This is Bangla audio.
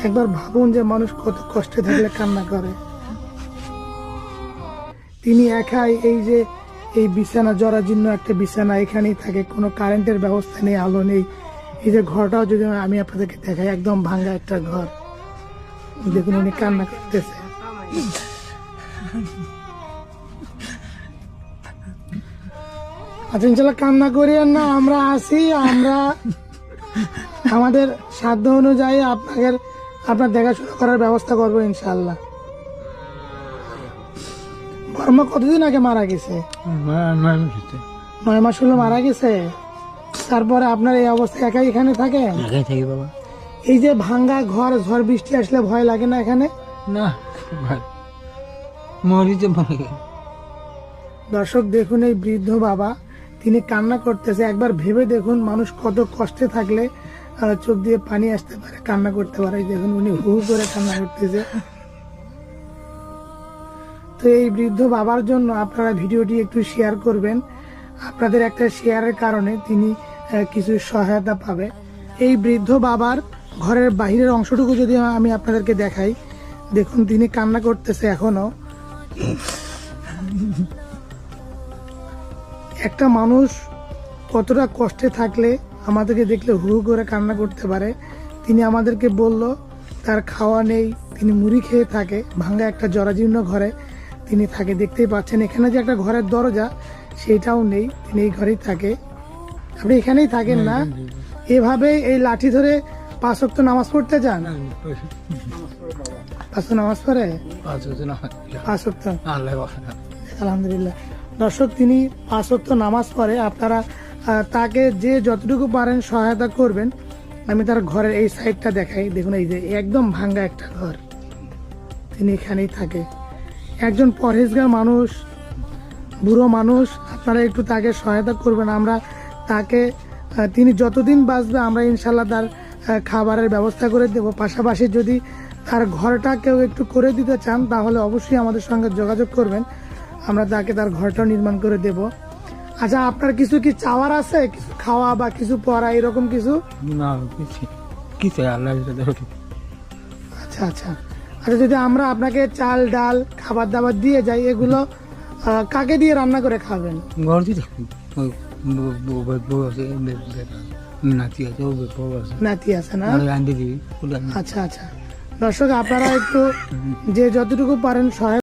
একবার ভাবুন যে মানুষ কত কষ্টে থাকলে কান্না করে। তিনি একাই এই বিছানা, জরাজীর্ণ একটা বিছানা, এখানেই থাকে, কোনো কারেন্টের ব্যবস্থা নেই, আলো নেই। এই যে ঘরটাও যদি আমি আপনাদেরকে দেখাই, একদম ভাঙ্গা একটা ঘর। দেখুন উনি কান্না করতেছে। আচ্ছা ইনশাল্লাহ কান্না করি আর না, আমরা আসি, আমরা আমাদের সাধ্য অনুযায়ী আপনার দেখাশোনা করার ব্যবস্থা করবো ইনশাল্লাহ। বর্মা কতদিন আগে মারা গেছে? 9 মাস হলো মারা গেছে। তারপরে আপনার এই অবস্থা, একাই এখানে থাকেন? একাই থাকি বাবা। এই যে ভাঙ্গা ঘর, ঝড় বৃষ্টি আসলে ভয় লাগে না এখানে? না, মরিতে দর্শক দেখুন, এই বৃদ্ধ বাবা তিনি কান্না করতেছে। একবার ভেবে দেখুন, মানুষ কত কষ্টে থাকলে চোখ দিয়ে পানি আসতে পারে, কান্না করতে পারে। দেখুন উনি হু করে কান্না করতেছে। তো এই বৃদ্ধ বাবার জন্য আপনারা ভিডিওটি একটু শেয়ার করবেন। আপনাদের একটা শেয়ারের কারণে তিনি কিছু সহায়তা পাবে। এই বৃদ্ধ বাবার ঘরের বাহিরের অংশটুকু যদি আমি আপনাদেরকে দেখাই, দেখুন তিনি কান্না করতেছে এখনো। একটা মানুষ কতটা কষ্টে থাকলে আমাদেরকে দেখলে হু করে কান্না করতে পারে। তিনি আমাদেরকে বলল তার খাওয়া নেই, তিনি মুড়ি খেয়ে থাকে, ভাঙ্গা একটা জরাজীর্ণ ঘরে তিনি থাকে। দেখতেই পাচ্ছেন এখানে যে একটা ঘরের দরজা, সেইটাও নেই, তিনি এই ঘরেই থাকে। আপনি এখানেই থাকেন না? এভাবে এই লাঠি ধরে 5 ওয়াক্ত নামাজ পড়তে যান? 5 নামাজ পড়ে? 5 ওয়াক্ত? আলহামদুলিল্লাহ। দর্শক তিনি 5 ওয়াক্ত নামাজ পড়ে। আপনারা তাকে যে যতটুকু পারেন সহায়তা করবেন। আমি তার ঘরের এই সাইডটা দেখাই। দেখুন এই যে একদম ভাঙ্গা একটা ঘর, তিনি এখানেই থাকে। একজন পরহেজগার মানুষ, বুড়ো মানুষ, আপনারা একটু তাকে সহায়তা করবেন। আমরা তাকে, তিনি যতদিন বাঁচবে আমরা ইনশাল্লাহ তার খাবারের ব্যবস্থা করে দেব। পাশাপাশি যদি তার ঘরটা কেউ একটু করে দিতে চান তাহলে অবশ্যই আমাদের সঙ্গে যোগাযোগ করবেন, আমরা তাকে তার ঘরটা নির্মাণ করে দেব। আচ্ছা আপনার কিছু কি চাওয়ার আছে? কিছু খাওয়া বা কিছু পড়া এরকম কিছু? না, কিছু আল্লাহ। আচ্ছা আচ্ছা আচ্ছা, যদি আমরা আপনাকে চাল ডাল খাবার দাবার দিয়ে যাই, এগুলো কাকে দিয়ে রান্না করে খাবেন? নাতি আছে না? আচ্ছা আচ্ছা। দর্শক আপনারা একটু যে যতটুকু পারেন সহায়তা